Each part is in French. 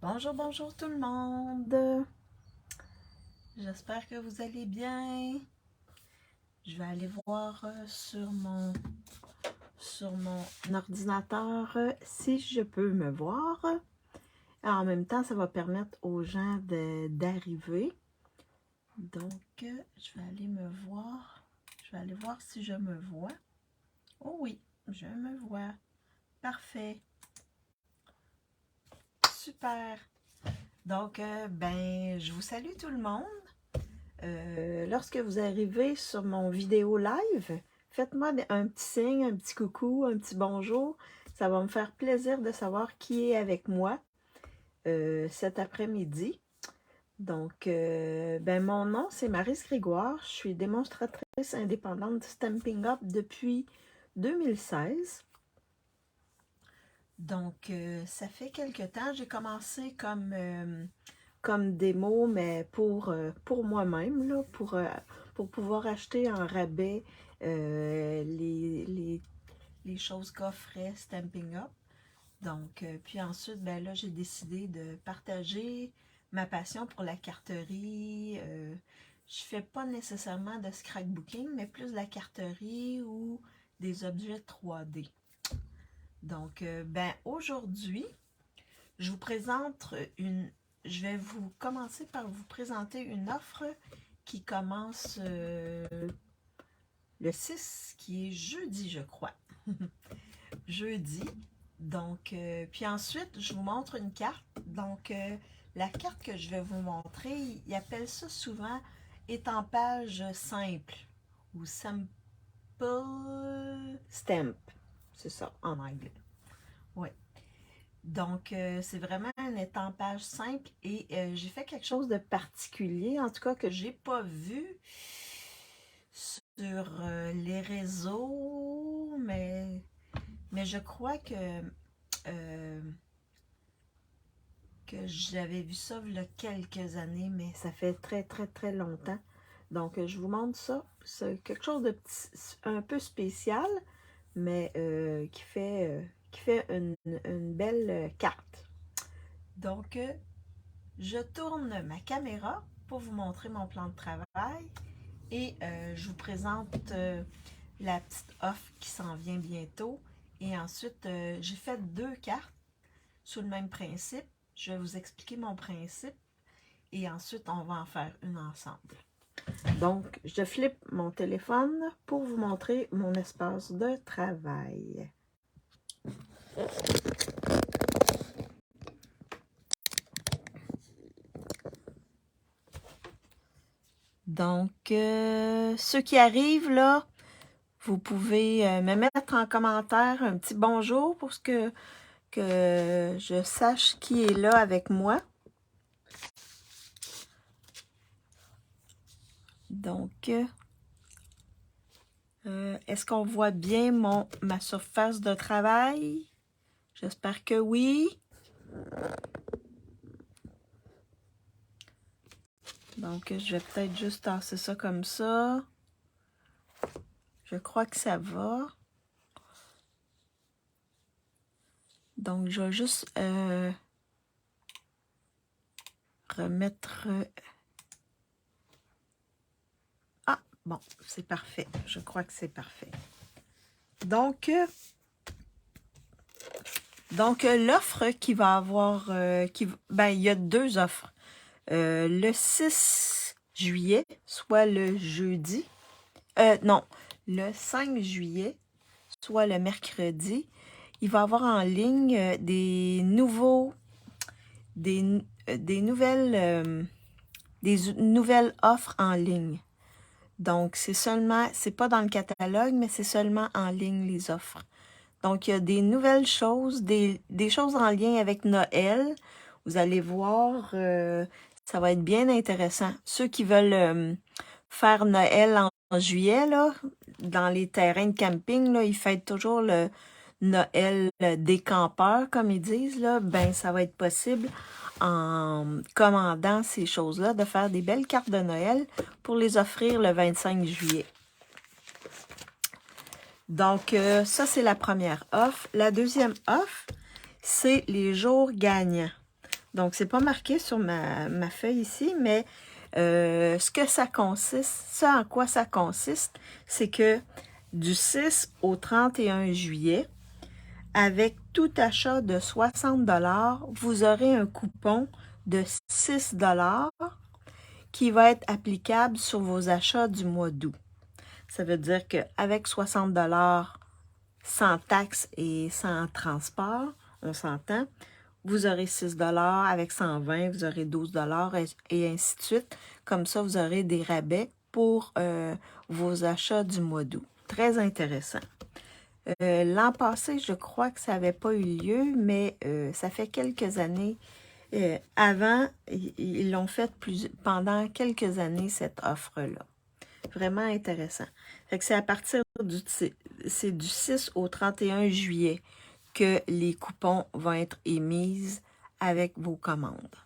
Bonjour, bonjour tout le monde. J'espère que vous allez bien. Je vais aller voir sur mon ordinateur si je peux me voir. En même temps, ça va permettre aux gens d'arriver. Donc, je vais aller me voir. Je vais aller voir si je me vois. Oh oui, je me vois. Parfait. Super. Donc, je vous salue tout le monde. Lorsque vous arrivez sur mon vidéo live, faites-moi un petit signe, un petit coucou, un petit bonjour. Ça va me faire plaisir de savoir qui est avec moi cet après-midi. Donc, mon nom, c'est Maryse Grégoire. Je suis démonstratrice indépendante de Stampin' Up depuis 2016. Donc, ça fait quelque temps. J'ai commencé comme démo, mais pour moi-même, là, pour pouvoir acheter en rabais les choses qu'offrait Stampin' Up. Donc, puis ensuite, là, j'ai décidé de partager ma passion pour la carterie. Je fais pas nécessairement de scrapbooking, mais plus de la carterie ou des objets 3D. Donc, aujourd'hui, je vous présente je vais vous commencer par vous présenter une offre qui commence le 6, qui est jeudi, je crois. Jeudi. Donc, puis ensuite, je vous montre une carte. Donc, la carte que je vais vous montrer, ils appellent ça souvent étampage simple ou simple stamp. C'est ça, en anglais. Oui. Donc, c'est vraiment un étampage simple et j'ai fait quelque chose de particulier, en tout cas que j'ai pas vu sur les réseaux, mais je crois que j'avais vu ça il y a quelques années, mais ça fait très, très, très longtemps. Donc, je vous montre ça. C'est quelque chose de petit, un peu spécial, mais qui fait une belle carte. Donc, je tourne ma caméra pour vous montrer mon plan de travail et je vous présente la petite offre qui s'en vient bientôt. Et ensuite, j'ai fait 2 cartes sous le même principe. Je vais vous expliquer mon principe et ensuite, on va en faire une ensemble. Donc, je flippe mon téléphone pour vous montrer mon espace de travail. Donc, ceux qui arrivent là, vous pouvez me mettre en commentaire un petit bonjour pour que je sache qui est là avec moi. Donc, est-ce qu'on voit bien ma surface de travail? J'espère que oui. Donc, je vais peut-être juste tasser ça comme ça. Je crois que ça va. Donc, je vais juste remettre... Ah, bon, c'est parfait. Je crois que c'est parfait. Donc l'offre qui va avoir... il y a 2 offres. Le 6 juillet, soit le jeudi. Non, le 5 juillet, soit le mercredi, il va y avoir en ligne des nouvelles offres en ligne. Donc, c'est pas dans le catalogue, mais c'est seulement en ligne les offres. Donc, il y a des nouvelles choses, des choses en lien avec Noël. Vous allez voir, ça va être bien intéressant. Ceux qui veulent faire Noël en juillet, là, dans les terrains de camping, là, ils fêtent toujours le Noël des campeurs, comme ils disent, là. Ça va être possible en commandant ces choses-là, de faire des belles cartes de Noël pour les offrir le 25 juillet. Donc, ça, c'est la première offre. La deuxième offre, c'est les jours gagnants. Donc, c'est pas marqué sur ma feuille ici, mais ce que ça consiste, ce en quoi ça consiste, c'est que du 6 au 31 juillet, avec tout achat de 60 $, vous aurez un coupon de 6 $ qui va être applicable sur vos achats du mois d'août. Ça veut dire qu'avec 60 $ sans taxes et sans transport, on s'entend, vous aurez 6 $, avec 120, vous aurez 12 $ et ainsi de suite. Comme ça, vous aurez des rabais pour vos achats du mois d'août. Très intéressant. L'an passé, je crois que ça n'avait pas eu lieu, mais ça fait quelques années. Avant, ils l'ont fait pendant quelques années, cette offre-là. Vraiment intéressant. Fait que c'est à partir du 6 au 31 juillet que les coupons vont être émis avec vos commandes.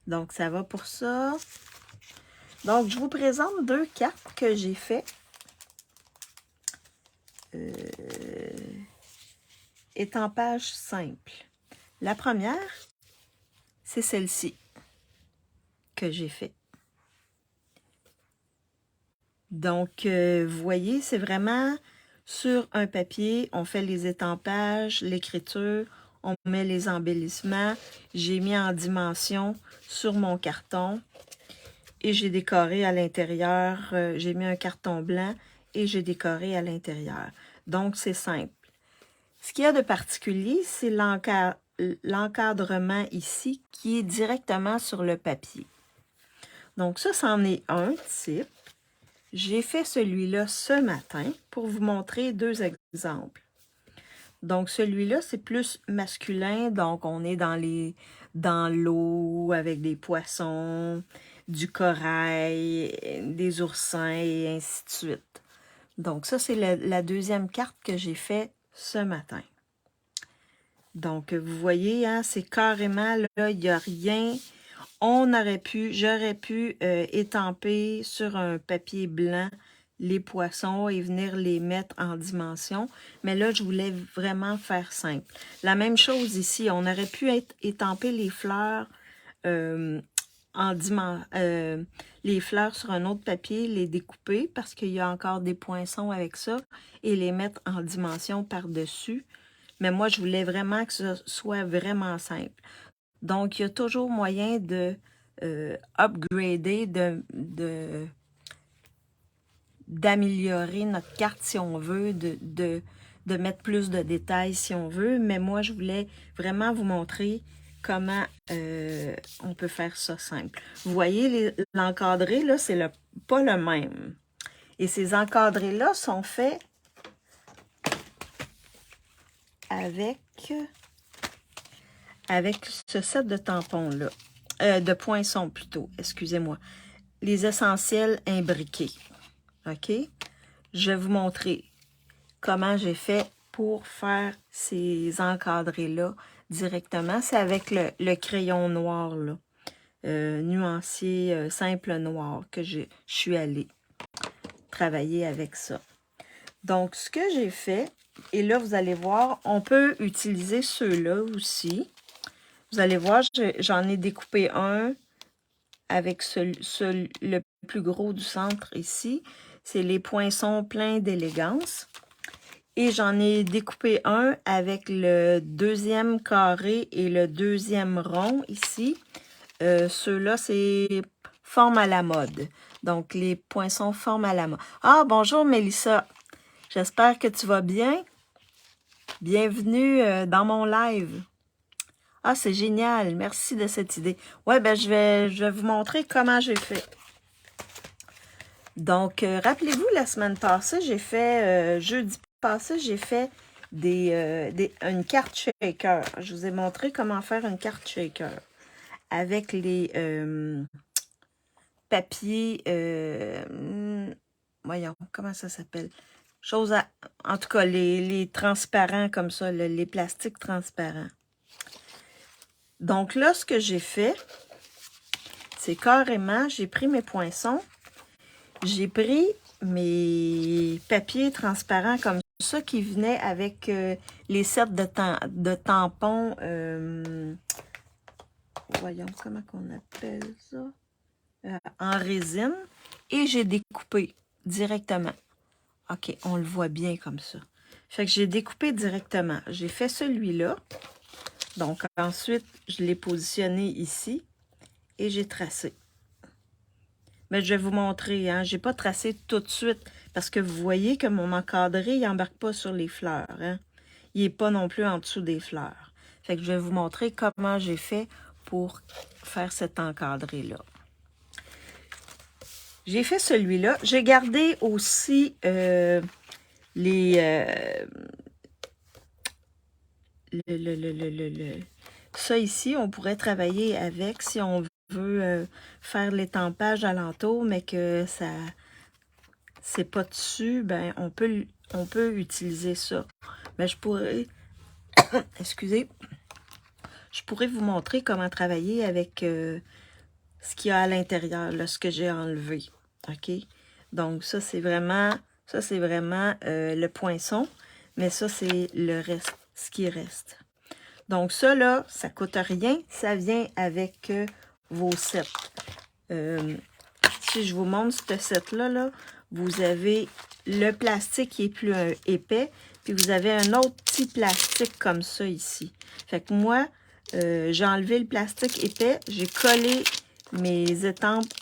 Donc, ça va pour ça. Donc, je vous présente 2 cartes que j'ai faites. Étampage simple. La première, c'est celle-ci que j'ai fait. Donc, vous voyez, c'est vraiment sur un papier, on fait les étampages, l'écriture, on met les embellissements. J'ai mis en dimension sur mon carton et j'ai décoré à l'intérieur. J'ai mis un carton blanc et j'ai décoré à l'intérieur. Donc, c'est simple. Ce qu'il y a de particulier, c'est l'encadrement ici qui est directement sur le papier. Donc, ça, c'en est un type. J'ai fait celui-là ce matin pour vous montrer 2 exemples. Donc, celui-là, c'est plus masculin. Donc, on est dans l'eau avec des poissons, du corail, des oursins et ainsi de suite. Donc, ça, c'est la deuxième carte que j'ai fait ce matin. Donc, vous voyez, hein, c'est carrément, là, il n'y a rien. J'aurais pu étamper sur un papier blanc les poissons et venir les mettre en dimension. Mais là, je voulais vraiment faire simple. La même chose ici, on aurait pu étamper les fleurs les fleurs sur un autre papier, les découper parce qu'il y a encore des poinçons avec ça et les mettre en dimension par-dessus. Mais moi, je voulais vraiment que ce soit vraiment simple. Donc, il y a toujours moyen de upgrader, d'améliorer notre carte si on veut, de mettre plus de détails si on veut. Mais moi, je voulais vraiment vous montrer comment on peut faire ça simple. Vous voyez, l'encadré, là, c'est pas le même. Et ces encadrés-là sont faits avec ce set de tampons-là. De poinçons plutôt, excusez-moi. Les essentiels imbriqués. OK? Je vais vous montrer comment j'ai fait pour faire ces encadrés-là directement. C'est avec le crayon noir, là. Nuancier simple noir que je suis allée travailler avec ça. Donc, ce que j'ai fait, et là, vous allez voir, on peut utiliser ceux-là aussi. Vous allez voir, j'en ai découpé un avec le plus gros du centre ici. C'est les poinçons pleins d'élégance. Et j'en ai découpé un avec le deuxième carré et le deuxième rond ici. Ceux-là, c'est forme à la mode. Donc, les poinçons forme à la mode. Ah, bonjour Mélissa. J'espère que tu vas bien. Bienvenue dans mon live. Ah, c'est génial. Merci de cette idée. Ouais, ben je vais vous montrer comment j'ai fait. Donc, rappelez-vous, la semaine passée, j'ai fait, jeudi passé, j'ai fait une carte shaker. Je vous ai montré comment faire une carte shaker avec les papiers, voyons, comment ça s'appelle? En tout cas, les transparents comme ça, les plastiques transparents. Donc là, ce que j'ai fait, c'est carrément, j'ai pris mes poinçons, j'ai pris mes papiers transparents comme ça qui venaient avec les sets de tampons, voyons comment on appelle ça, en résine, et j'ai découpé directement. OK, on le voit bien comme ça. Fait que j'ai découpé directement. J'ai fait celui-là. Donc, ensuite, je l'ai positionné ici et j'ai tracé. Mais je vais vous montrer, hein. Je n'ai pas tracé tout de suite parce que vous voyez que mon encadré, il n'embarque pas sur les fleurs, hein. Il n'est pas non plus en dessous des fleurs. Fait que je vais vous montrer comment j'ai fait pour faire cet encadré-là. J'ai fait celui-là. J'ai gardé aussi ça ici, on pourrait travailler avec si on veut faire l'étampage alentour, mais que ça c'est pas dessus, ben on peut utiliser ça. Mais je pourrais, excusez, je pourrais vous montrer comment travailler avec ce qu'il y a à l'intérieur, ce que j'ai enlevé. OK? Donc ça c'est vraiment le poinçon, mais ça c'est le reste, ce qui reste. Donc ça là, ça coûte rien, ça vient avec vos sets. Si je vous montre ce set-là, là, vous avez le plastique qui est plus épais, puis vous avez un autre petit plastique comme ça ici. Fait que moi, j'ai enlevé le plastique épais, j'ai collé mes étampes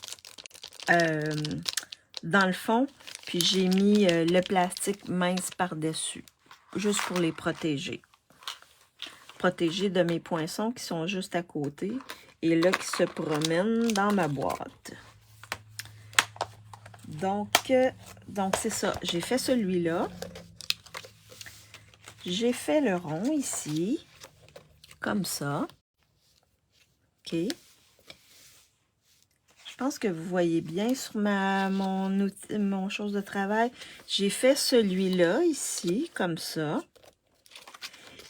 dans le fond, puis j'ai mis le plastique mince par-dessus, juste pour les protéger. Protéger de mes poinçons qui sont juste à côté et là qui se promènent dans ma boîte. Donc c'est ça. J'ai fait celui-là. J'ai fait le rond ici, comme ça. OK. Je pense que vous voyez bien sur mon chose de travail. J'ai fait celui-là ici, comme ça.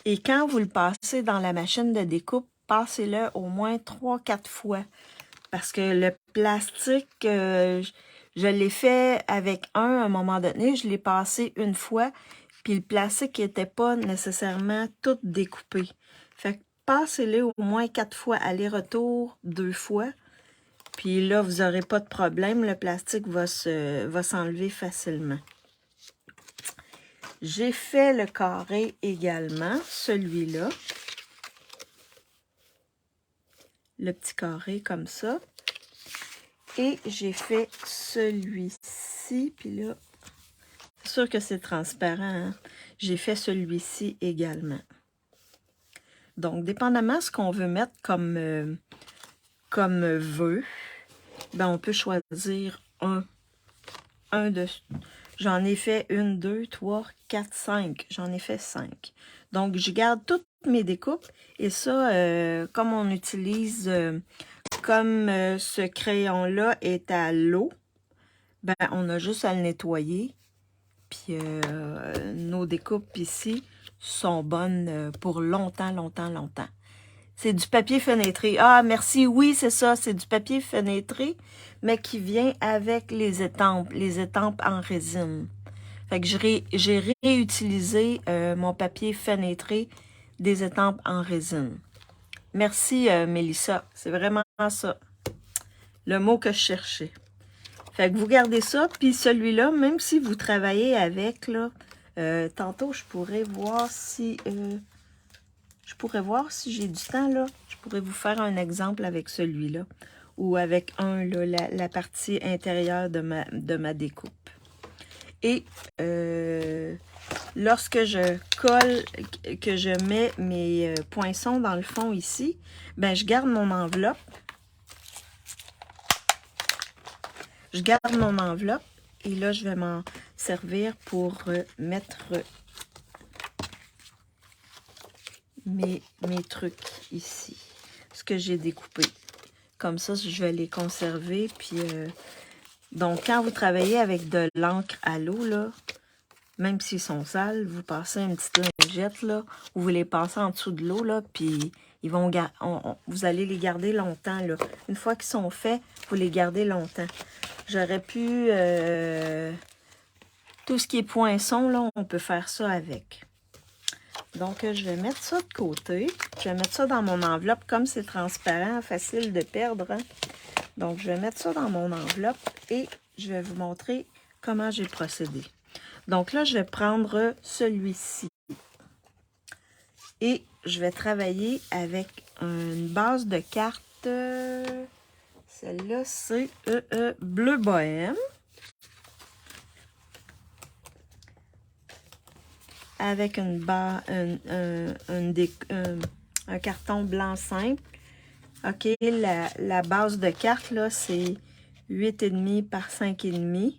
Et quand vous le passez dans la machine de découpe, passez-le au moins 3-4 fois. Parce que le plastique, je l'ai fait avec à un moment donné, je l'ai passé une fois, puis le plastique n'était pas nécessairement tout découpé. Fait que passez-le au moins 4 fois, aller-retour 2 fois, puis là, vous n'aurez pas de problème, le plastique va s'enlever facilement. J'ai fait le carré également, celui-là. Le petit carré comme ça. Et j'ai fait celui-ci, puis là, c'est sûr que c'est transparent, hein? J'ai fait celui-ci également. Donc, dépendamment de ce qu'on veut mettre comme vœu, ben on peut choisir un de... J'en ai fait 1, 2, 3, 4, 5. J'en ai fait 5. Donc, je garde toutes mes découpes. Et ça, comme on utilise, comme ce crayon-là est à l'eau, ben, on a juste à le nettoyer. Puis, nos découpes ici sont bonnes pour longtemps, longtemps, longtemps. C'est du papier fenêtré. Ah, merci. Oui, c'est ça. C'est du papier fenêtré, mais qui vient avec les étampes en résine. Fait que j'ai réutilisé mon papier fenêtré des étampes en résine. Merci, Mélissa. C'est vraiment ça. Le mot que je cherchais. Fait que vous gardez ça. Puis celui-là, même si vous travaillez avec, là, tantôt, je pourrais voir si... j'ai du temps, là. Je pourrais vous faire un exemple avec celui-là. Ou avec la partie intérieure de ma découpe. Et lorsque je colle, que je mets mes poinçons dans le fond ici, ben je garde mon enveloppe. Je garde mon enveloppe. Et là, je vais m'en servir pour mettre mes trucs ici, ce que j'ai découpé. Comme ça, je vais les conserver. Puis, donc, quand vous travaillez avec de l'encre à l'eau, là, même s'ils sont sales, vous passez une petite lingette, là, ou vous les passez en dessous de l'eau, là, puis ils vont vous allez les garder longtemps, là. Une fois qu'ils sont faits, vous les gardez longtemps. J'aurais pu... tout ce qui est poinçon, là, on peut faire ça avec. Donc, je vais mettre ça de côté. Je vais mettre ça dans mon enveloppe. Comme c'est transparent, facile de perdre, hein. Donc, je vais mettre ça dans mon enveloppe et je vais vous montrer comment j'ai procédé. Donc là, je vais prendre celui-ci. Et je vais travailler avec une base de cartes. Celle-là, c'est Bleu Bohème. Avec un carton blanc simple. OK, la base de carte, là, c'est 8,5 par 5,5.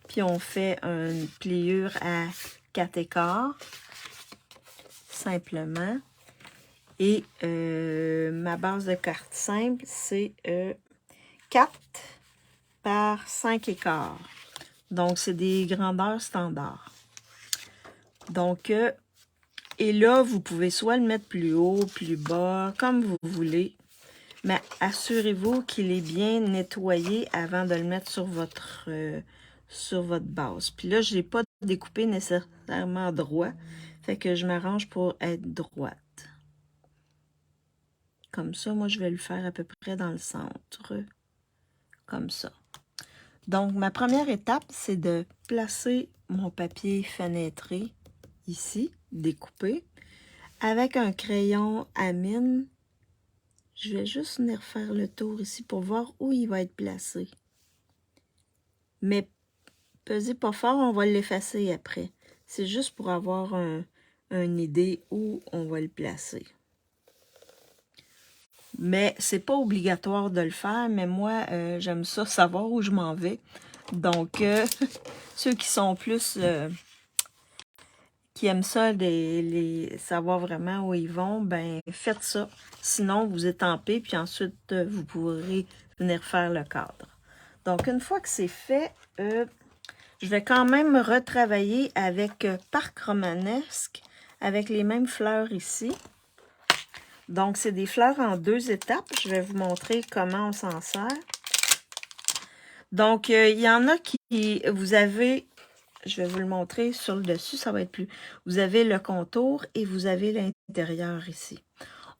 Puis on fait une pliure à 4 écarts, simplement. Et ma base de carte simple, c'est 4 par 5 écarts. Donc, c'est des grandeurs standards. Donc, et là, vous pouvez soit le mettre plus haut, plus bas, comme vous voulez. Mais assurez-vous qu'il est bien nettoyé avant de le mettre sur votre base. Puis là, je n'ai pas découpé nécessairement droit. Fait que je m'arrange pour être droite. Comme ça, moi, je vais le faire à peu près dans le centre. Comme ça. Donc, ma première étape, c'est de placer mon papier fenêtré ici, découpé. Avec un crayon à mine, je vais juste venir faire le tour ici pour voir où il va être placé. Mais pesez pas fort, on va l'effacer après. C'est juste pour avoir une idée où on va le placer. Mais c'est pas obligatoire de le faire, mais moi, j'aime ça, savoir où je m'en vais. Donc, ceux qui sont plus... qui aiment ça, savoir vraiment où ils vont, ben faites ça. Sinon, vous étampez, puis ensuite, vous pourrez venir faire le cadre. Donc, une fois que c'est fait, je vais quand même retravailler avec Parc Romanesque, avec les mêmes fleurs ici. Donc, c'est des fleurs en 2 étapes. Je vais vous montrer comment on s'en sert. Donc, il y en a qui... Vous avez... Je vais vous le montrer sur le dessus, ça va être plus... Vous avez le contour et vous avez l'intérieur ici.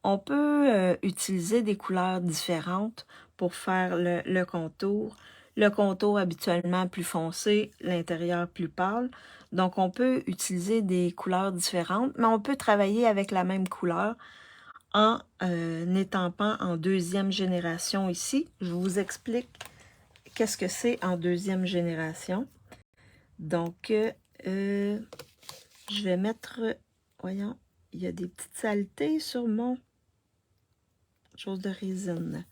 On peut utiliser des couleurs différentes pour faire le contour. Le contour habituellement plus foncé, l'intérieur plus pâle. Donc, on peut utiliser des couleurs différentes, mais on peut travailler avec la même couleur en étampant en 2e génération ici. Je vous explique qu'est-ce que c'est en 2e génération. Donc, je vais mettre... Voyons, il y a des petites saletés sur mon chose de résine.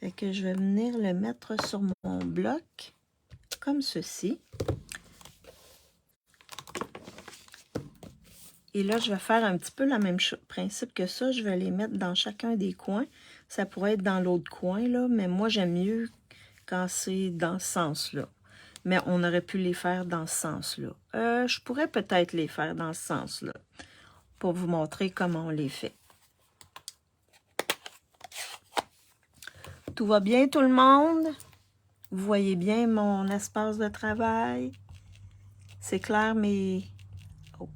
Fait que je vais venir le mettre sur mon bloc, comme ceci. Et là, je vais faire un petit peu le même principe que ça. Je vais les mettre dans chacun des coins. Ça pourrait être dans l'autre coin, là, mais moi, j'aime mieux quand c'est dans ce sens-là. Mais on aurait pu les faire dans ce sens-là. Je pourrais peut-être les faire dans ce sens-là pour vous montrer comment on les fait. Tout va bien, tout le monde? Vous voyez bien mon espace de travail? C'est clair, mais... Oh,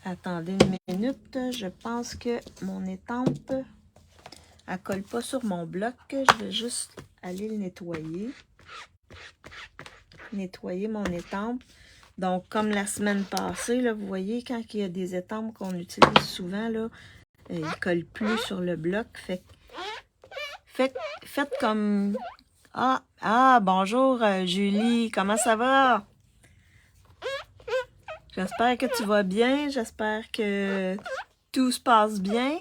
attendez une minute. Je pense que mon étampe, elle colle pas sur mon bloc. Je vais juste aller le nettoyer. Nettoyer mon étampe. Donc, comme la semaine passée, là, vous voyez, quand il y a des étampes qu'on utilise souvent, là, ils ne collent plus sur le bloc. Faites comme... Ah, bonjour Julie, comment ça va? J'espère que tu vas bien, j'espère que tout se passe bien.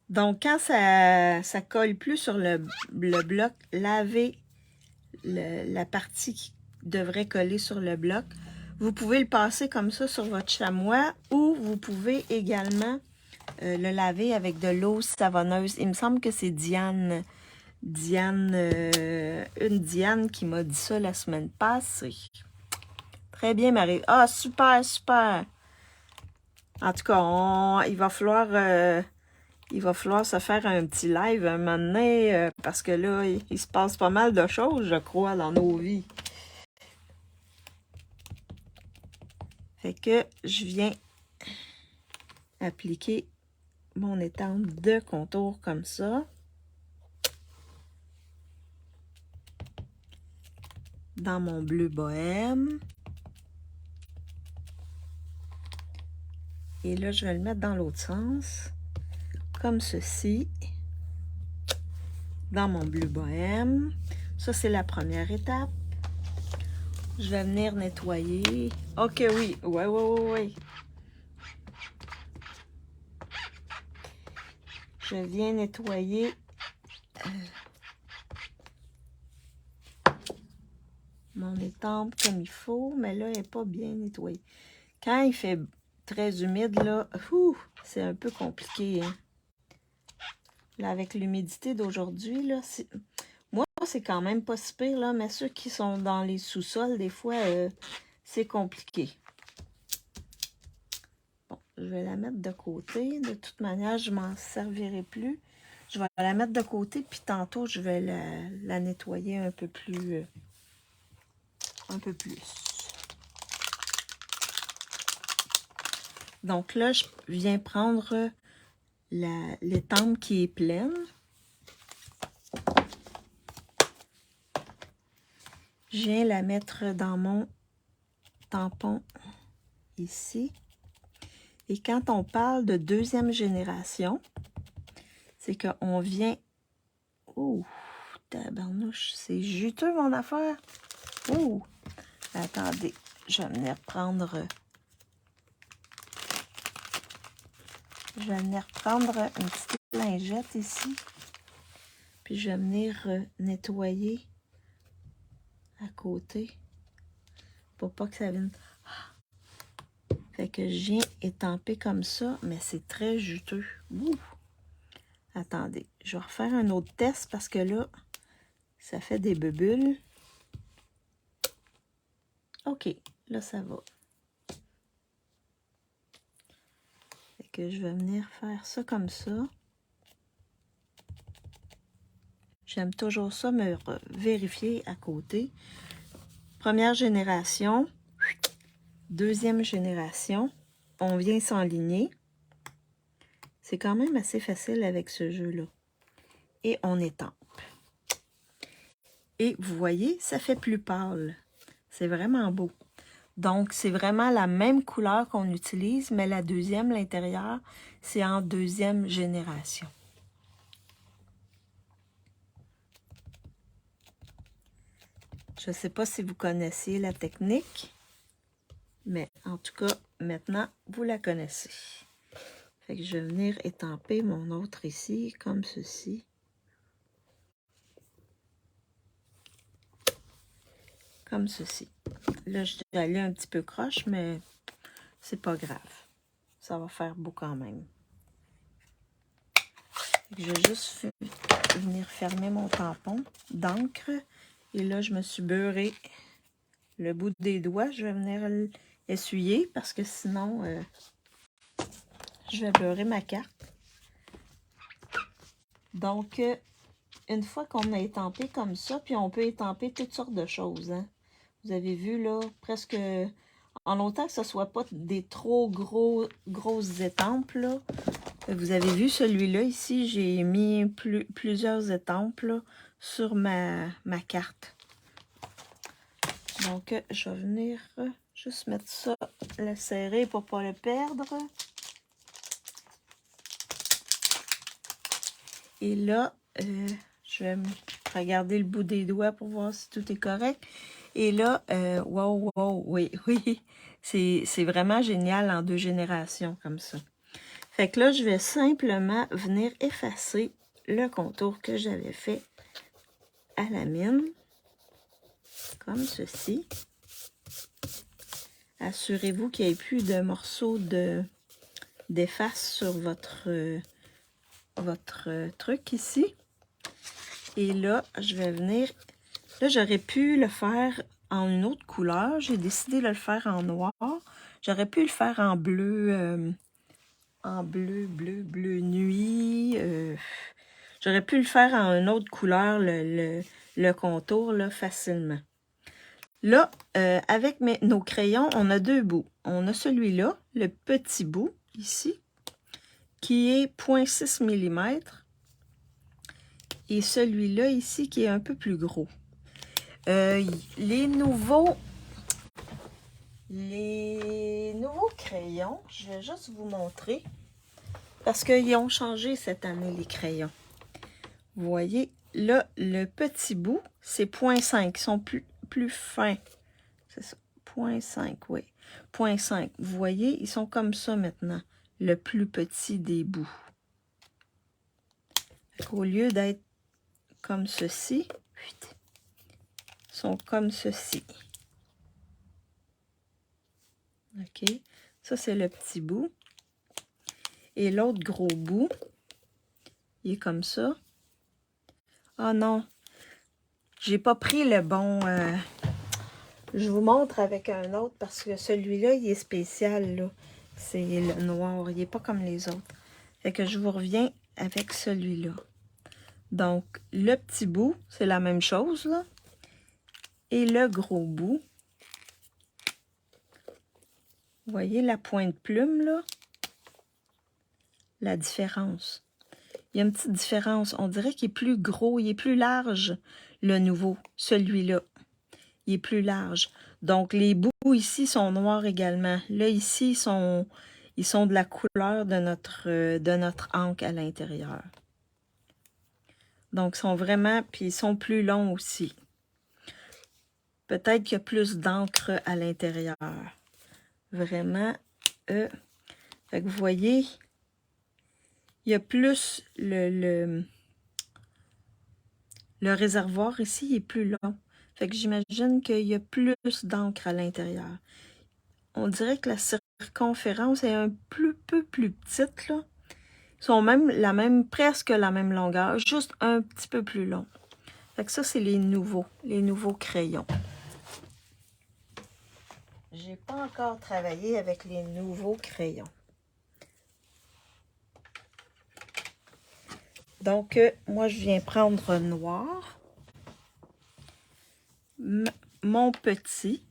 Donc, quand ça colle plus sur le bloc, lavez la partie qui devrait coller sur le bloc. Vous pouvez le passer comme ça sur votre chamois ou vous pouvez également le laver avec de l'eau savonneuse. Il me semble que c'est Diane qui m'a dit ça la semaine passée. Très bien, Marie. Ah, super, super. En tout cas, il va falloir se faire un petit live un moment donné, parce que là, il se passe pas mal de choses, je crois, dans nos vies. Fait que je viens appliquer mon étampe de contour comme ça. Dans mon bleu bohème. Et là, je vais le mettre dans l'autre sens, comme ceci, dans mon bleu bohème. Ça, c'est la première étape. Je vais venir nettoyer. Ok, oui, ouais. Je viens nettoyer mon étampe comme il faut, mais là, elle n'est pas bien nettoyée. Quand il fait très humide, là, c'est un peu compliqué. Hein? Là, avec l'humidité d'aujourd'hui, là, moi, c'est quand même pas si pire, là, mais ceux qui sont dans les sous-sols, des fois, c'est compliqué. Bon, je vais la mettre de côté. De toute manière, je m'en servirai plus. Je vais la mettre de côté, puis tantôt, je vais la nettoyer un peu plus. Donc là, je viens prendre l'étampe qui est pleine. Je viens la mettre dans mon tampon ici. Et quand on parle de deuxième génération, c'est qu'on vient... Oh, tabarnouche, c'est juteux mon affaire. Oh, attendez, je vais venir prendre... Je vais venir prendre une petite lingette ici. Puis je vais venir nettoyer à côté. Pour pas que ça vienne... Fait que je viens étamper comme ça, mais c'est très juteux. Ouh. Attendez, je vais refaire un autre test parce que là, ça fait des bulles. OK, là, ça va. Fait que je vais venir faire ça comme ça. J'aime toujours ça, me vérifier à côté. Première génération, deuxième génération, on vient s'enligner. C'est quand même assez facile avec ce jeu-là. Et on étampe. Et vous voyez, ça fait plus pâle. C'est vraiment beau. Donc, c'est vraiment la même couleur qu'on utilise, mais la deuxième, l'intérieur, c'est en deuxième génération. Je ne sais pas si vous connaissiez la technique, mais en tout cas, maintenant, vous la connaissez. Fait que je vais venir étamper mon autre ici, comme ceci. Comme ceci. Là, je vais aller un petit peu croche, mais c'est pas grave. Ça va faire beau quand même. Je vais juste venir fermer mon tampon d'encre. Et là, je me suis beurré le bout des doigts. Je vais venir essuyer parce que sinon, je vais beurrer ma carte. Donc, une fois qu'on a étampé comme ça, puis on peut étamper toutes sortes de choses. Hein. Vous avez vu, là, presque... En autant que ce ne soit pas des trop grosses étampes, là. Vous avez vu celui-là ici, j'ai mis plusieurs étampes là, sur ma carte. Donc, je vais venir juste mettre ça, le serrer pour ne pas le perdre. Et là, je vais regarder le bout des doigts pour voir si tout est correct. Et là, wow, oui, c'est vraiment génial en 2 générations comme ça. Fait que là, je vais simplement venir effacer le contour que j'avais fait à la mine, comme ceci. Assurez-vous qu'il n'y ait plus de morceaux d'efface sur votre truc ici. Et là, je vais venir... Là, j'aurais pu le faire en une autre couleur. J'ai décidé de le faire en noir. J'aurais pu le faire en bleu... en bleu nuit. J'aurais pu le faire en une autre couleur, le contour, là, facilement. Là, avec nos crayons, on a deux bouts. On a celui-là, le petit bout, ici, qui est 0,6 mm. Et celui-là, ici, qui est un peu plus gros. Les nouveaux crayons, je vais juste vous montrer. Parce qu'ils ont changé cette année, les crayons. Vous voyez, là, le petit bout, c'est 0,5. Ils sont plus fins. C'est ça, 0,5, oui. 0,5. Vous voyez, ils sont comme ça maintenant. Le plus petit des bouts. Au lieu d'être comme ceci, ils sont comme ceci. OK? Ça, c'est le petit bout. Et l'autre gros bout, il est comme ça. Ah non, j'ai pas pris le bon... Je vous montre avec un autre parce que celui-là, il est spécial, là. C'est le noir, il n'est pas comme les autres. Fait que je vous reviens avec celui-là. Donc, le petit bout, c'est la même chose, là. Et le gros bout, vous voyez la pointe plume, là? La différence. Il y a une petite différence. On dirait qu'il est plus gros, il est plus large, le nouveau, celui-là. Il est plus large. Donc, les bouts ici sont noirs également. Là, ici, ils sont de la couleur de notre encre à l'intérieur. Donc, ils sont vraiment... Puis, ils sont plus longs aussi. Peut-être qu'il y a plus d'encre à l'intérieur. Vraiment. Fait que vous voyez, il y a plus le réservoir ici, il est plus long. Fait que j'imagine qu'il y a plus d'encre à l'intérieur. On dirait que la circonférence est un peu plus petite, là. Ils sont presque la même longueur, juste un petit peu plus long. Fait que ça, c'est les nouveaux crayons. J'ai pas encore travaillé avec les nouveaux crayons. Donc, moi, je viens prendre noir. Mon petit.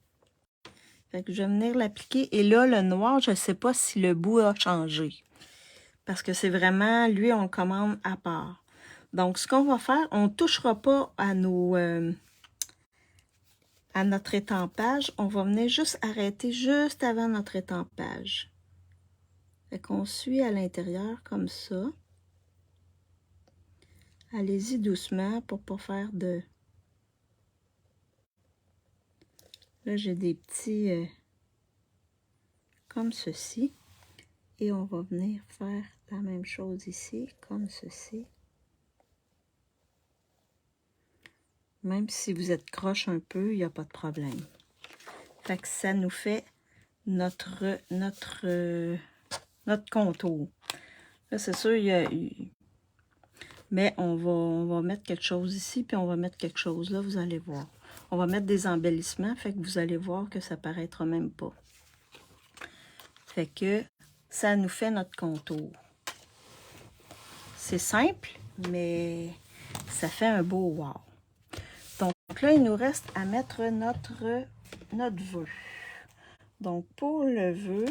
Fait que je vais venir l'appliquer. Et là, le noir, je ne sais pas si le bout a changé. Parce que c'est vraiment, lui, on le commande à part. Donc, ce qu'on va faire, on ne touchera pas à notre étampage. On va venir juste arrêter juste avant notre étampage. Fait qu'on suit à l'intérieur comme ça. Allez-y doucement pour ne pas faire de... Là, j'ai des petits... comme ceci. Et on va venir faire la même chose ici, comme ceci. Même si vous êtes croche un peu, il n'y a pas de problème. Fait que ça nous fait notre contour. Là, c'est sûr, mais on va mettre quelque chose ici, puis on va mettre quelque chose là, vous allez voir. On va mettre des embellissements, fait que vous allez voir que ça paraîtra même pas. Fait que ça nous fait notre contour. C'est simple, mais ça fait un beau wow. Donc là, il nous reste à mettre notre vœu. Donc, pour le vœu,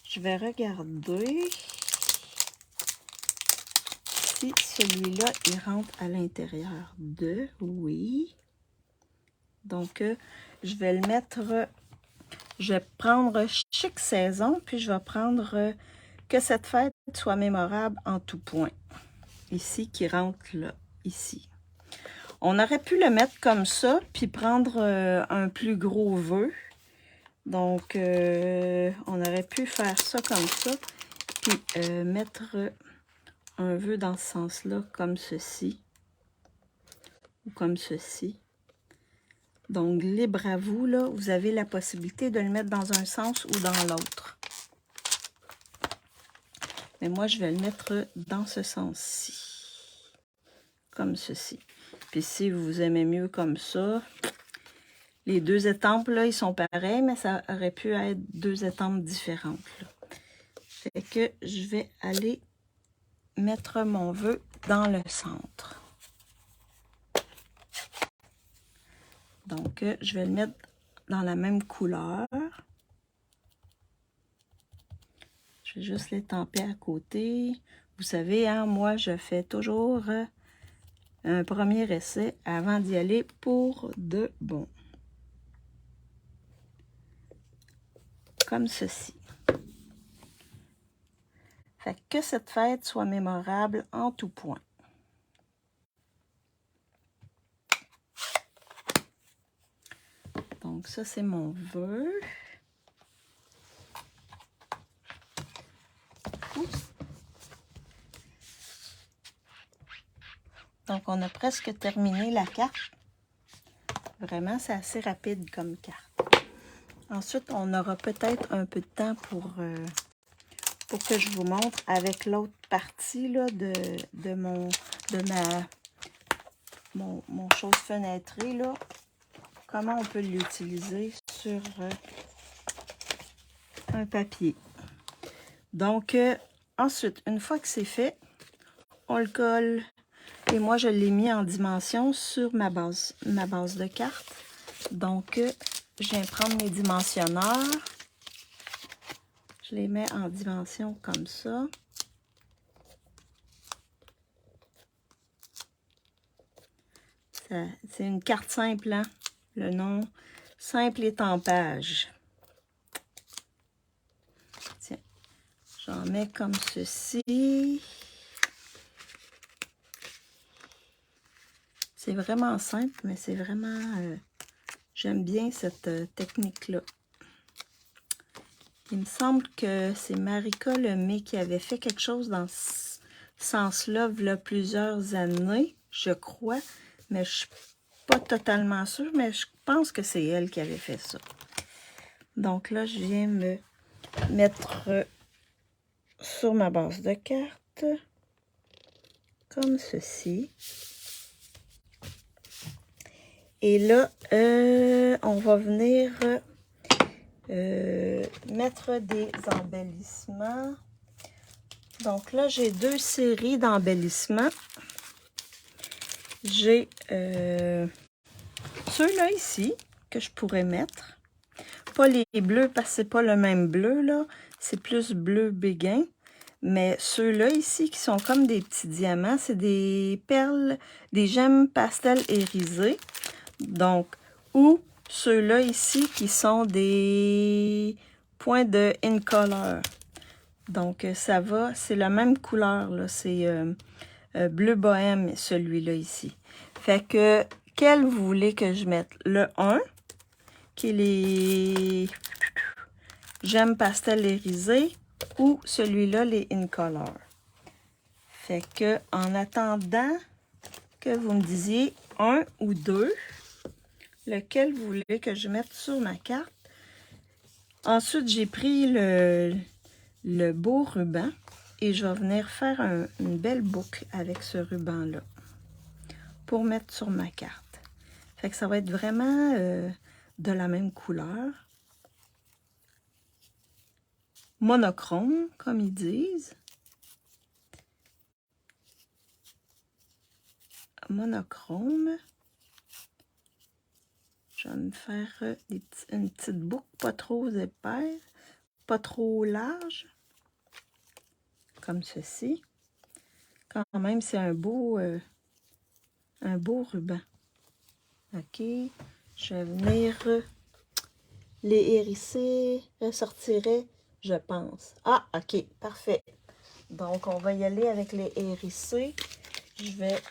je vais regarder si celui-là, il rentre à l'intérieur de, oui. Donc, je vais le mettre, je vais prendre chaque saison, puis je vais prendre que cette fête soit mémorable en tout point. Ici, qui rentre là, ici. On aurait pu le mettre comme ça, puis prendre un plus gros vœu. Donc, on aurait pu faire ça comme ça, puis mettre un vœu dans ce sens-là, comme ceci, ou comme ceci. Donc, libre à vous, là, vous avez la possibilité de le mettre dans un sens ou dans l'autre. Mais moi, je vais le mettre dans ce sens-ci, comme ceci. Puis si vous aimez mieux comme ça, les deux étampes, là, ils sont pareils, mais ça aurait pu être deux étampes différentes, là. Fait que je vais aller mettre mon vœu dans le centre. Donc, je vais le mettre dans la même couleur. Je vais juste les tamper à côté. Vous savez, hein, moi, je fais toujours un premier essai avant d'y aller pour de bon. Comme ceci. Fait que cette fête soit mémorable en tout point. Donc, ça, c'est mon vœu. Donc, on a presque terminé la carte. Vraiment, c'est assez rapide comme carte. Ensuite, on aura peut-être un peu de temps pour que je vous montre avec l'autre partie là, de mon chose fenêtrée, là, comment on peut l'utiliser sur un papier. Donc, ensuite, une fois que c'est fait, on le colle. Et moi, je l'ai mis en dimension sur ma base de carte. Donc, je viens prendre mes dimensionneurs. Je les mets en dimension comme ça. C'est une carte simple, hein? Le nom, simple étampage. Tiens, j'en mets comme ceci. C'est vraiment simple, mais c'est vraiment... j'aime bien cette technique-là. Il me semble que c'est Marika Lemay qui avait fait quelque chose dans ce sens-là, il y a plusieurs années, je crois. Mais je ne suis pas totalement sûre, mais je pense que c'est elle qui avait fait ça. Donc là, je viens me mettre sur ma base de carte, comme ceci. Et là, on va venir mettre des embellissements. Donc là, j'ai deux séries d'embellissements. J'ai ceux-là ici que je pourrais mettre. Pas les bleus parce que c'est pas le même bleu, là. C'est plus bleu béguin. Mais ceux-là ici qui sont comme des petits diamants, c'est des perles, des gemmes pastel irisées. Donc, ou ceux-là ici qui sont des points de Incolor. Donc, ça va, c'est la même couleur, là. C'est bleu bohème, celui-là ici. Fait que, quel vous voulez que je mette? Le 1, qui est les gemmes pastel irisées, ou celui-là, les Incolor. Fait que, en attendant que vous me disiez 1 ou 2, lequel vous voulez que je mette sur ma carte. Ensuite, j'ai pris le beau ruban et je vais venir faire une belle boucle avec ce ruban-là pour mettre sur ma carte. Fait que ça va être vraiment de la même couleur. Monochrome, comme ils disent. Monochrome. Je vais me faire une petite boucle pas trop épaisse, pas trop large. Comme ceci. Quand même, c'est un beau ruban. OK. Je vais venir les hérisser, ressortirait, je pense. Ah, OK, parfait. Donc, on va y aller avec les hérissés. Je vais...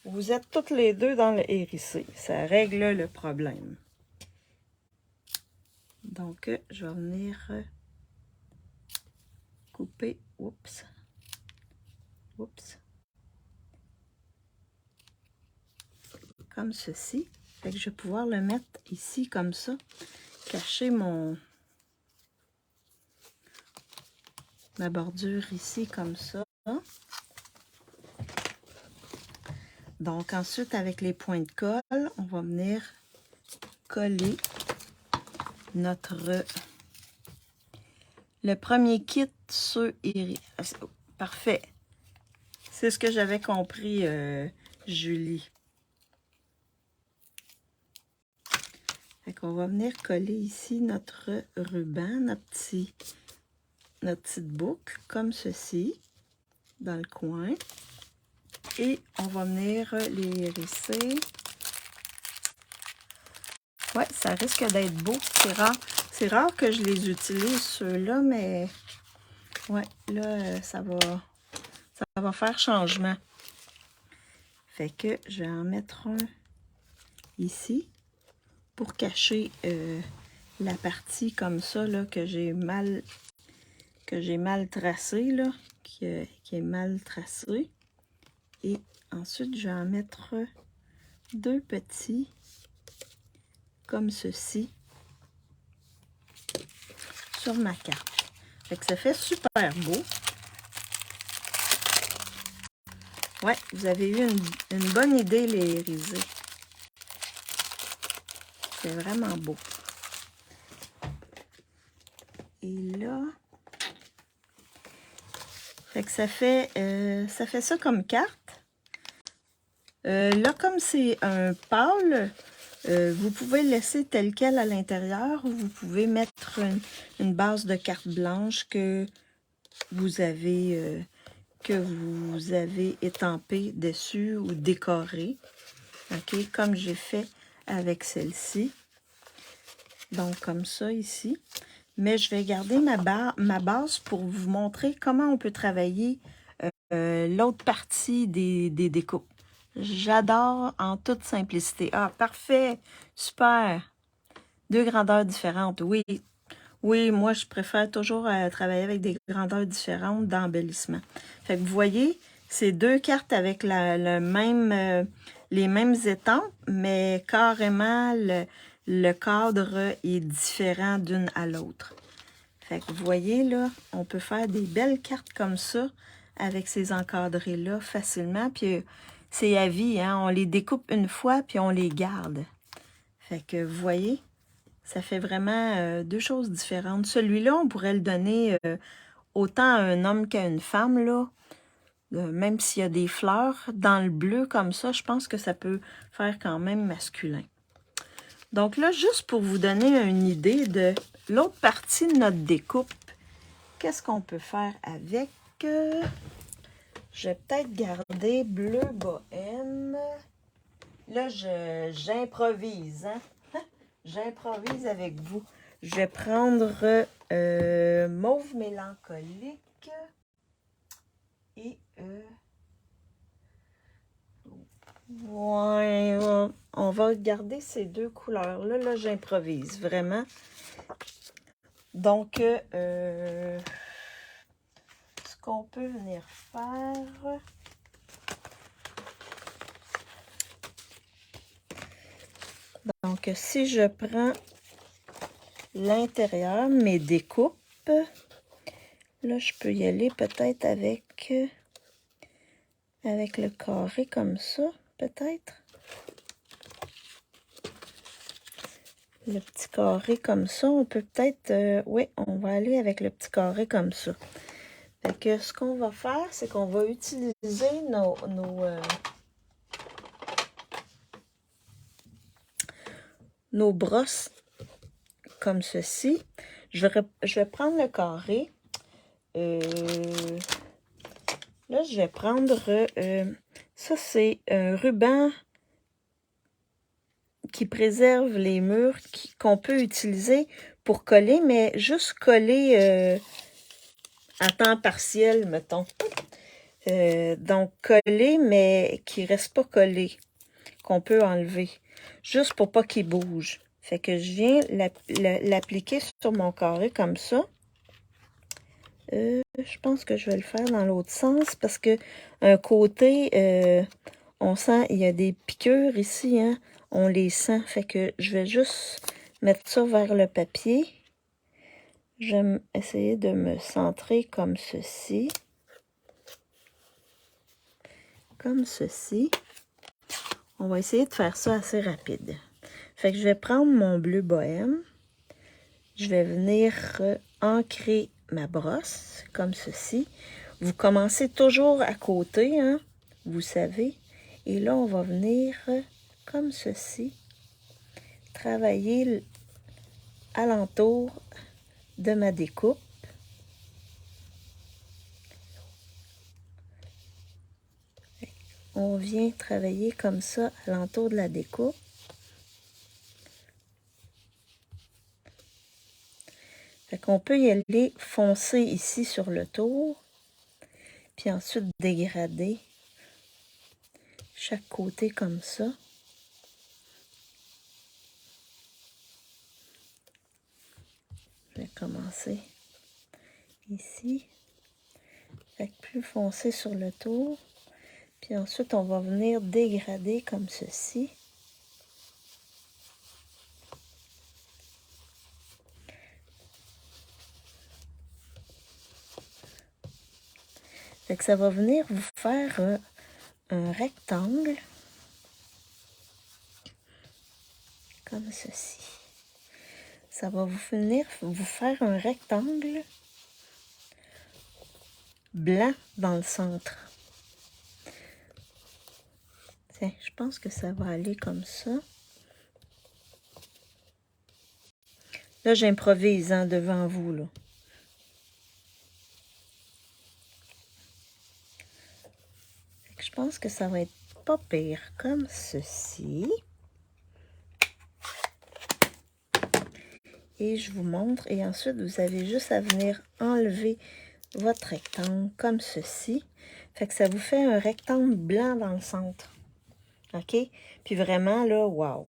vous êtes toutes les deux dans le hérissé. Ça règle le problème. Donc, je vais venir couper. Oups. Oups. Comme ceci. Fait que je vais pouvoir le mettre ici comme ça. Cacher ma bordure ici comme ça. Donc ensuite, avec les points de colle, on va venir coller le premier kit sur iris. Parfait. C'est ce que j'avais compris, Julie. Fait qu'on va venir coller ici notre ruban, notre petite boucle, comme ceci, dans le coin. Et on va venir les hérisser. Ouais, ça risque d'être beau. C'est rare. C'est rare que je les utilise, ceux-là, mais ouais, là, ça va faire changement. Fait que je vais en mettre un ici pour cacher la partie comme ça là, que j'ai mal tracée, là, qui est mal tracée. Et ensuite, je vais en mettre 2 petits comme ceci sur ma carte. Fait que ça fait super beau. Ouais, vous avez eu une bonne idée, les hérisés. C'est vraiment beau. Et là, fait que ça fait ça comme carte. Là, comme c'est un pâle, vous pouvez le laisser tel quel à l'intérieur ou vous pouvez mettre une base de carte blanche que vous avez étampée dessus ou décorée. OK, comme j'ai fait avec celle-ci. Donc, comme ça ici. Mais je vais garder ma base pour vous montrer comment on peut travailler l'autre partie des découpes. J'adore en toute simplicité. Ah, parfait! Super! 2 grandeurs différentes. Oui, oui, moi, je préfère toujours travailler avec des grandeurs différentes d'embellissement. Fait que vous voyez, c'est 2 cartes avec les mêmes étampes, mais carrément, le cadre est différent d'une à l'autre. Fait que vous voyez, là, on peut faire des belles cartes comme ça avec ces encadrés-là facilement. Puis c'est à vie, hein? On les découpe une fois, puis on les garde. Fait que vous voyez, ça fait vraiment 2 choses différentes. Celui-là, on pourrait le donner autant à un homme qu'à une femme, là. Même s'il y a des fleurs dans le bleu comme ça, je pense que ça peut faire quand même masculin. Donc là, juste pour vous donner une idée de l'autre partie de notre découpe, qu'est-ce qu'on peut faire avec? Je vais peut-être garder bleu bohème. Là, j'improvise, hein? J'improvise avec vous. Je vais prendre mauve mélancolique et ouais, on va garder ces 2 couleurs-là. Là, j'improvise vraiment. Donc, ce qu'on peut venir faire... Donc, si je prends l'intérieur, mes découpes, là, je peux y aller peut-être avec le carré comme ça, peut-être. Le petit carré comme ça, on peut peut-être... oui, on va aller avec le petit carré comme ça. Fait que ce qu'on va faire, c'est qu'on va utiliser nos brosses comme ceci. Je vais prendre le carré. Là, je vais prendre... ça, c'est un ruban qui préserve les murs qu'on peut utiliser pour coller, mais juste coller à temps partiel, mettons. Donc, coller, mais qui ne reste pas collé, qu'on peut enlever, juste pour pas qu'il bouge. Fait que je viens l'appliquer sur mon carré comme ça. Je pense que je vais le faire dans l'autre sens parce que un côté, on sent, il y a des piqûres ici, hein. On les sent. Fait que je vais juste mettre ça vers le papier. Je vais essayer de me centrer comme ceci. Comme ceci. On va essayer de faire ça assez rapide. Fait que je vais prendre mon bleu bohème. Je vais venir ancrer ma brosse comme ceci. Vous commencez toujours à côté, hein, vous savez. Et là, on va venir comme ceci. travailler alentour de ma découpe. On vient travailler comme ça alentour de la découpe. Fait qu'on peut y aller foncer ici sur le tour, puis ensuite dégrader chaque côté comme ça. Je vais commencer ici. Fait que plus foncer sur le tour, puis ensuite on va venir dégrader comme ceci. Fait que ça va venir vous faire un rectangle comme ceci. Ça va venir vous faire un rectangle blanc dans le centre. Tiens, je pense que ça va aller comme ça. Là, j'improvise devant vous, là. Je pense que ça va être pas pire comme ceci. Et je vous montre. Et ensuite, vous avez juste à venir enlever votre rectangle comme ceci. Fait que ça vous fait un rectangle blanc dans le centre. OK? Puis vraiment, là, wow!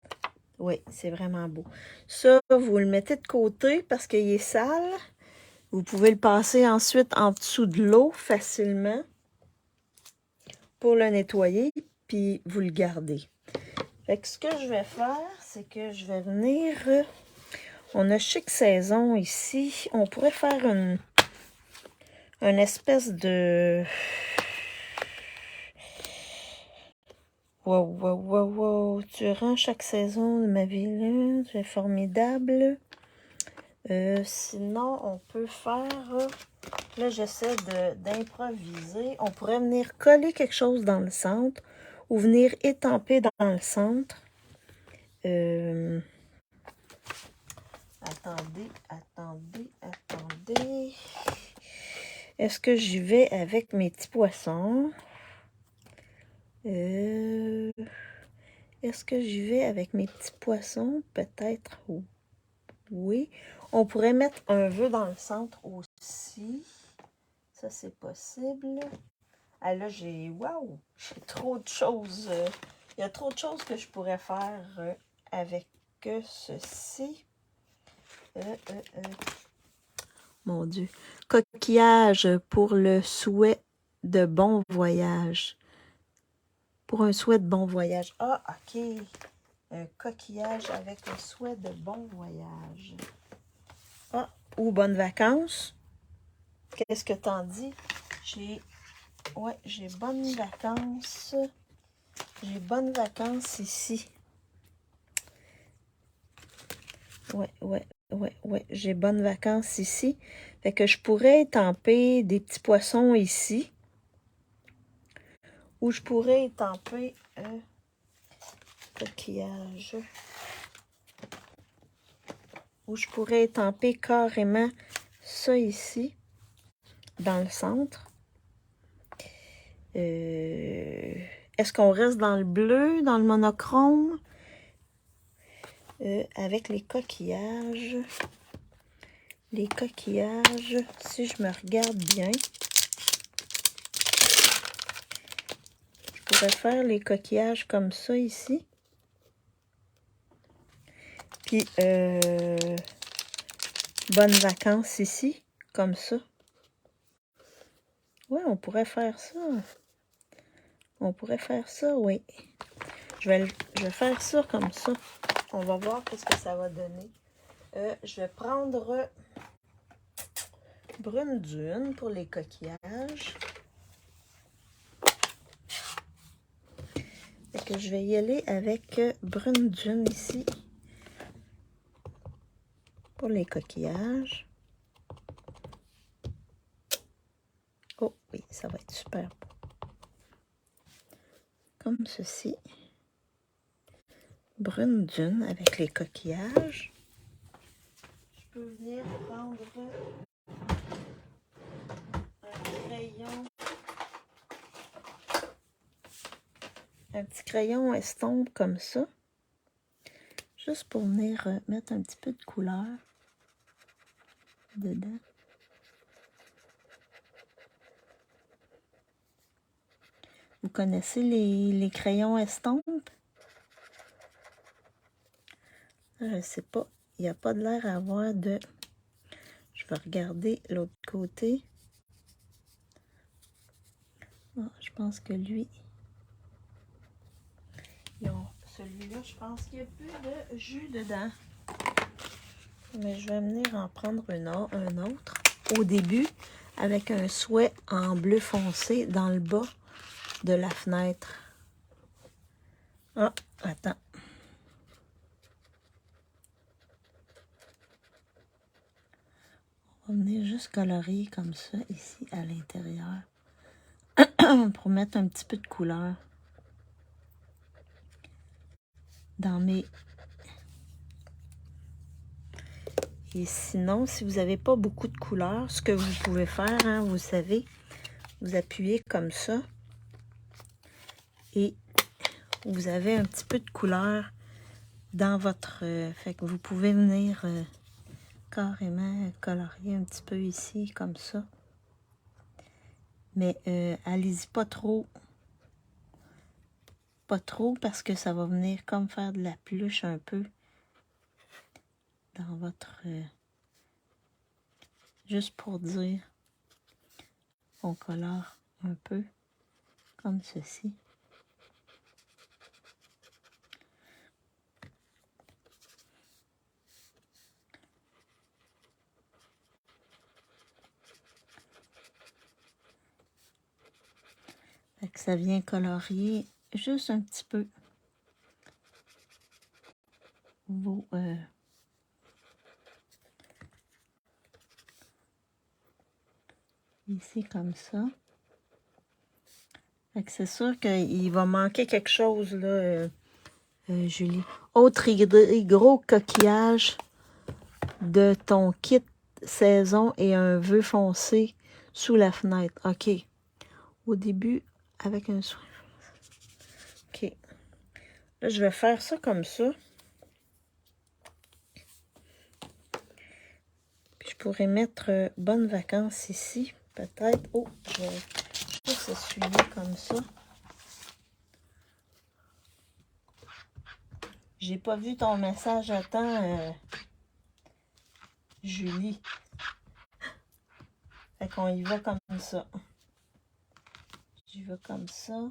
Oui, c'est vraiment beau. Ça, vous le mettez de côté parce qu'il est sale. Vous pouvez le passer ensuite en dessous de l'eau facilement pour le nettoyer, puis vous le gardez. Fait que ce que je vais faire, c'est que je vais venir... on a Chic Saison ici. On pourrait faire une espèce de... Wow, wow, wow, wow. Durant chaque saison de ma vie, là, c'est formidable. Sinon, on peut faire... là, j'essaie d'improviser. On pourrait venir coller quelque chose dans le centre ou venir étamper dans le centre. Attendez. Est-ce que j'y vais avec mes petits poissons? Est-ce que j'y vais avec mes petits poissons? Peut-être oui. On pourrait mettre un vœu dans le centre aussi. Ça, c'est possible. Ah là, j'ai trop de choses. Il y a trop de choses que je pourrais faire avec ceci. Mon Dieu. Coquillage pour le souhait de bon voyage. Pour un souhait de bon voyage. Ah, OK. Un coquillage avec le souhait de bon voyage. Ah, ou bonnes vacances. Qu'est-ce que t'en dis? J'ai bonnes vacances. J'ai bonnes vacances ici. Ouais. J'ai bonnes vacances ici. Fait que je pourrais étamper des petits poissons ici. Ou je pourrais étamper un coquillage. Ou je pourrais étamper carrément ça ici, dans le centre. Est-ce qu'on reste dans le bleu, dans le monochrome? Avec les coquillages. Les coquillages, si je me regarde bien, je pourrais faire les coquillages comme ça ici. Puis, bonnes vacances ici, comme ça. Ouais, on pourrait faire ça. On pourrait faire ça, oui. Je vais faire ça comme ça. On va voir qu'est-ce que ça va donner. Je vais prendre Brune Dune pour les coquillages. Fait que je vais y aller avec Brune Dune ici pour les coquillages. Oh oui, ça va être super beau. Comme ceci. brune dune avec les coquillages. Je peux venir prendre un petit crayon estompe comme ça, juste pour venir mettre un petit peu de couleur dedans. Vous connaissez les crayons estampes? Je ne sais pas, il n'y a pas de l'air à avoir de... Je vais regarder l'autre côté. Ah, je pense que lui... Celui-là, je pense qu'il y a plus de jus dedans. Mais je vais venir en prendre un autre au début avec un souhait en bleu foncé dans le bas de la fenêtre. Ah, attends. On va venir juste colorier comme ça ici à l'intérieur pour mettre un petit peu de couleur dans mes... Et sinon, si vous n'avez pas beaucoup de couleur, ce que vous pouvez faire, hein, vous savez, vous appuyez comme ça et vous avez un petit peu de couleur dans votre... fait que vous pouvez venir carrément colorier un petit peu ici, comme ça. Mais allez-y pas trop. Pas trop, parce que ça va venir comme faire de la peluche un peu dans votre... juste pour dire, on colore un peu comme ceci. Fait que ça vient colorier juste un petit peu vos... ici comme ça. Fait que c'est sûr qu'il va manquer quelque chose là, Julie. Autre gros coquillage de ton kit saison et un vœu foncé sous la fenêtre. OK. Au début, avec un soin. OK. Là, je vais faire ça comme ça. Puis je pourrais mettre bonnes vacances ici. Peut-être. Oh, je vais juste essuyer comme ça. J'ai pas vu ton message à temps, Julie. Fait qu'on y va comme ça. J'y vais comme ça.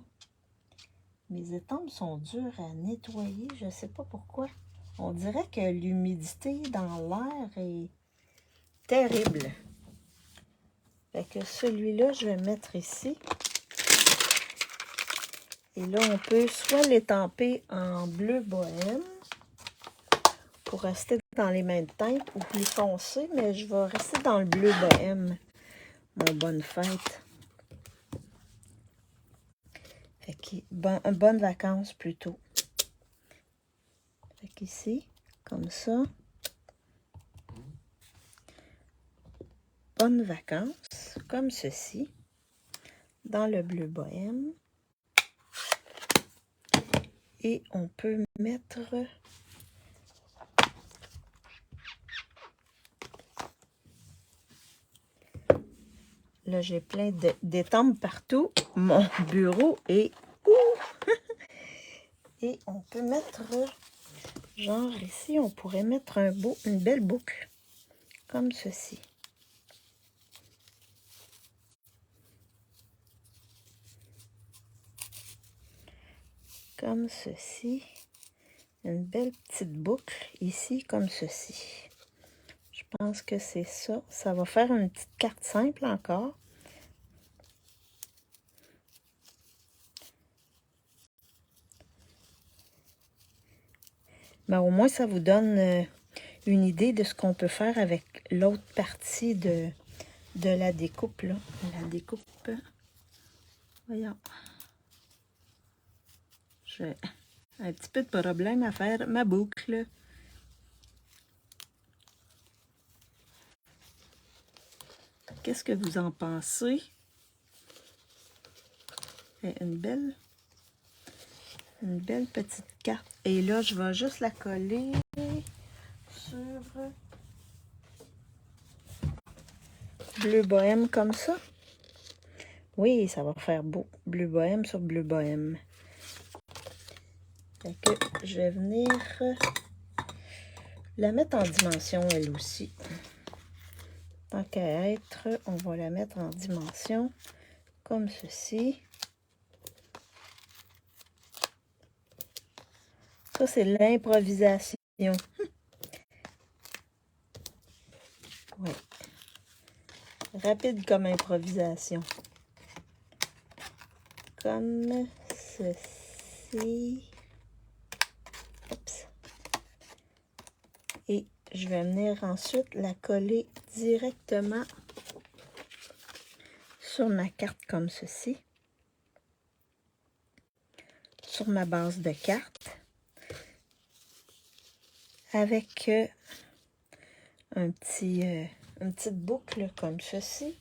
Mes étampes sont dures à nettoyer. Je sais pas pourquoi. On dirait que l'humidité dans l'air est terrible. Fait que celui-là, je vais mettre ici. Et là, on peut soit l'étamper en bleu bohème pour rester dans les mêmes teintes ou plus foncé, mais je vais rester dans le bleu bohème. Mon bonne fête. Fait que bonnes vacances plutôt. Fait qu'ici, comme ça. Bonnes vacances, comme ceci, dans le bleu bohème. Et on peut mettre là, j'ai plein d'étampes partout. Mon bureau est et on peut mettre genre ici, on pourrait mettre une belle boucle comme ceci. Comme ceci. Une belle petite boucle ici comme ceci. Je pense que c'est ça. Ça va faire une petite carte simple encore. Mais au moins, ça vous donne une idée de ce qu'on peut faire avec l'autre partie de la découpe. Là. La découpe. Voyons. un petit peu de problème à faire ma boucle. Qu'est-ce que vous en pensez? Une belle petite carte. Et là, je vais juste la coller sur bleu bohème comme ça. Oui, ça va faire beau. Bleu bohème sur bleu bohème. Fait que je vais venir la mettre en dimension elle aussi. Tant qu'à être, on va la mettre en dimension comme ceci. Ça, c'est l'improvisation. Oui. Rapide comme improvisation. Comme ceci. Oups. Et je vais venir ensuite la coller directement sur ma carte comme ceci. Sur ma base de carte. Avec une petite boucle comme ceci.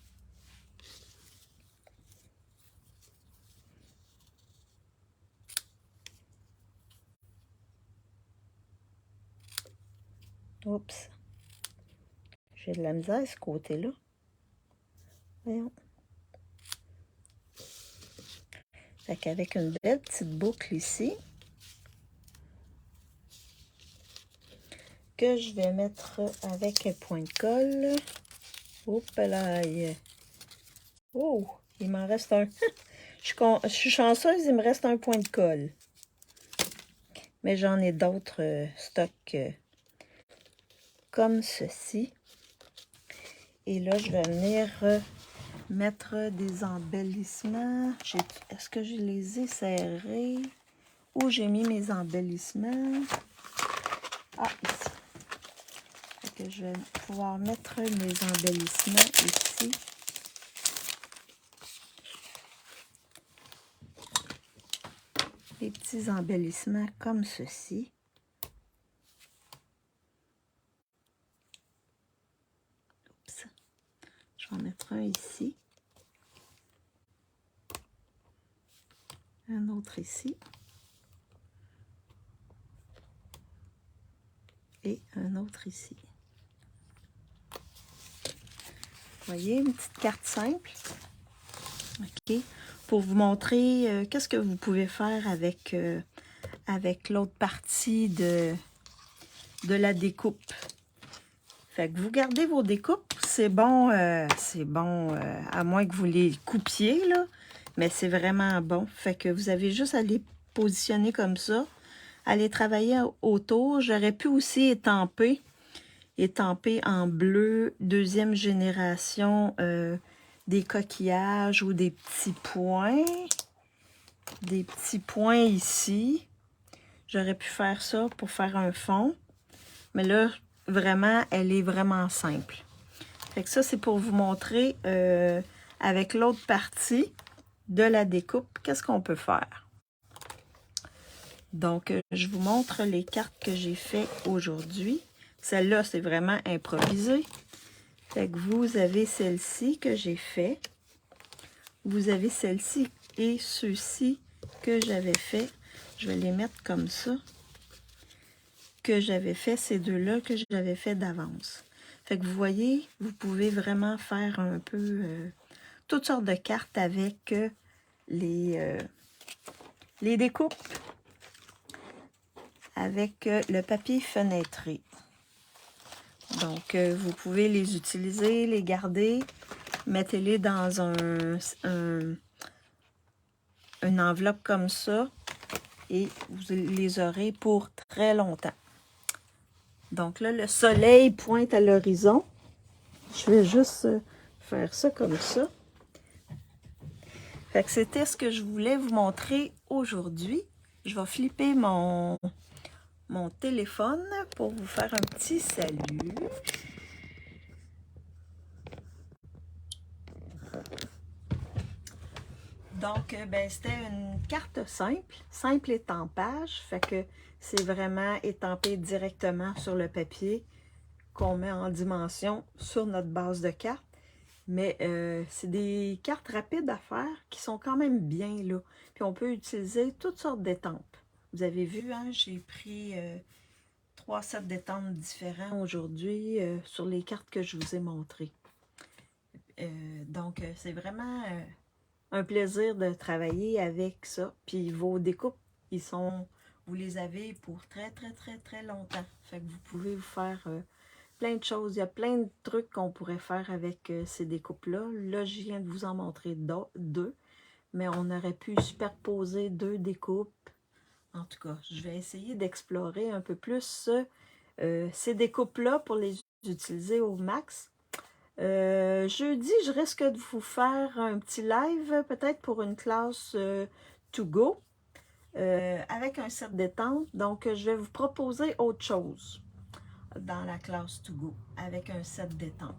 Oups. J'ai de la misère à ce côté-là. Voyons. Fait qu'avec une belle petite boucle ici, que je vais mettre avec un point de colle. Hop là. Oh, il m'en reste un. Je suis chanceuse, il me reste un point de colle. Mais j'en ai d'autres stocks comme ceci. Et là, je vais venir mettre des embellissements. Est-ce que je les ai serrés? Où j'ai mis mes embellissements? Ah, ici. Fait que je vais pouvoir mettre mes embellissements ici. Des petits embellissements comme ceci. Oups. Je vais en mettre un ici. Un autre ici. Et un autre ici. Vous voyez, une petite carte simple. OK. Pour vous montrer qu'est-ce que vous pouvez faire avec, avec l'autre partie de la découpe. Fait que vous gardez vos découpes. C'est bon, à moins que vous les coupiez, là. Mais c'est vraiment bon. Fait que vous avez juste à les positionner comme ça. À les travailler autour. J'aurais pu aussi étamper en bleu, deuxième génération, des coquillages ou des petits points. Des petits points ici. J'aurais pu faire ça pour faire un fond. Mais là, vraiment, elle est vraiment simple. Fait que ça, c'est pour vous montrer avec l'autre partie de la découpe, qu'est-ce qu'on peut faire. Donc, je vous montre les cartes que j'ai fait aujourd'hui. Celle-là, c'est vraiment improvisé. Fait que vous avez celle-ci que j'ai fait. Vous avez celle-ci et ceux-ci que j'avais fait. Je vais les mettre comme ça. Que j'avais fait, ces deux-là que j'avais fait d'avance. Fait que vous voyez, vous pouvez vraiment faire un peu toutes sortes de cartes avec les découpes, avec le papier fenêtré. Donc, vous pouvez les utiliser, les garder, mettez-les dans une enveloppe comme ça et vous les aurez pour très longtemps. Donc là, le soleil pointe à l'horizon. Je vais juste faire ça comme ça. Fait que c'était ce que je voulais vous montrer aujourd'hui. Je vais flipper mon téléphone pour vous faire un petit salut. Donc, ben, c'était une carte simple étampage. Fait que c'est vraiment étampé directement sur le papier qu'on met en dimension sur notre base de cartes. Mais c'est des cartes rapides à faire qui sont quand même bien là. Puis on peut utiliser toutes sortes d'étampes. Vous avez vu, hein, j'ai pris 3 sets d'étampes différents aujourd'hui sur les cartes que je vous ai montrées. Donc, c'est vraiment un plaisir de travailler avec ça. Puis vos découpes, vous les avez pour très, très, très, très longtemps. Fait que vous pouvez vous faire plein de choses. Il y a plein de trucs qu'on pourrait faire avec ces découpes-là. Là, je viens de vous en montrer deux, mais on aurait pu superposer 2 découpes. En tout cas, je vais essayer d'explorer un peu plus ces découpes-là pour les utiliser au max. Jeudi, je risque de vous faire un petit live, peut-être pour une classe to go, avec un set d'étampes. Donc, je vais vous proposer autre chose dans la classe to go, avec un set d'étampes.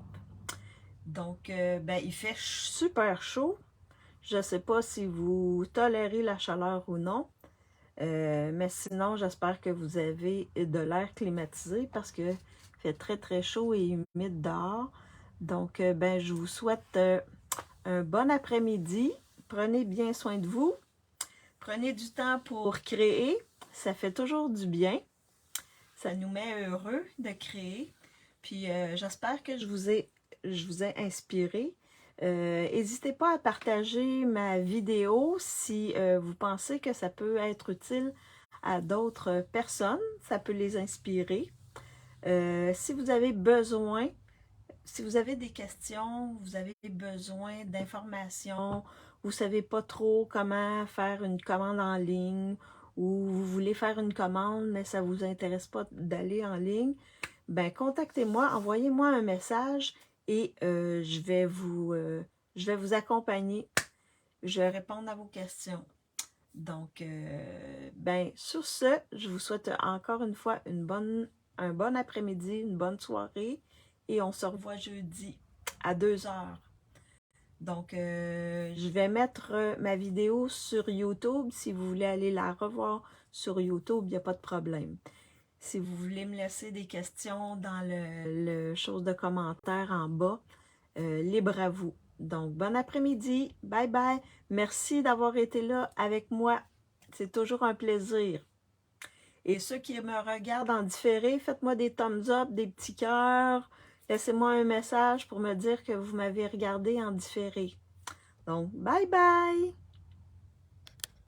Donc, ben, il fait super chaud. Je ne sais pas si vous tolérez la chaleur ou non. Mais sinon, j'espère que vous avez de l'air climatisé parce que fait très très chaud et humide dehors. Donc, ben, je vous souhaite un bon après-midi. Prenez bien soin de vous. Prenez du temps pour créer. Ça fait toujours du bien. Ça nous met heureux de créer. Puis, j'espère que je vous ai inspiré. N'hésitez pas à partager ma vidéo si vous pensez que ça peut être utile à d'autres personnes. Ça peut les inspirer. Si vous avez besoin, si vous avez des questions, vous avez besoin d'informations, vous ne savez pas trop comment faire une commande en ligne ou vous voulez faire une commande mais ça ne vous intéresse pas d'aller en ligne, ben contactez-moi, envoyez-moi un message et je vais vous accompagner. Je vais répondre à vos questions. Donc, ben sur ce, je vous souhaite encore une fois un bon après-midi, une bonne soirée et on se revoit jeudi à 2h. Donc, je vais mettre ma vidéo sur YouTube. Si vous voulez aller la revoir sur YouTube, il n'y a pas de problème. Si vous voulez me laisser des questions dans le chose de commentaires en bas, libre à vous. Donc, bon après-midi. Bye bye. Merci d'avoir été là avec moi. C'est toujours un plaisir. Et ceux qui me regardent en différé, faites-moi des thumbs up, des petits cœurs. Laissez-moi un message pour me dire que vous m'avez regardé en différé. Donc, bye bye!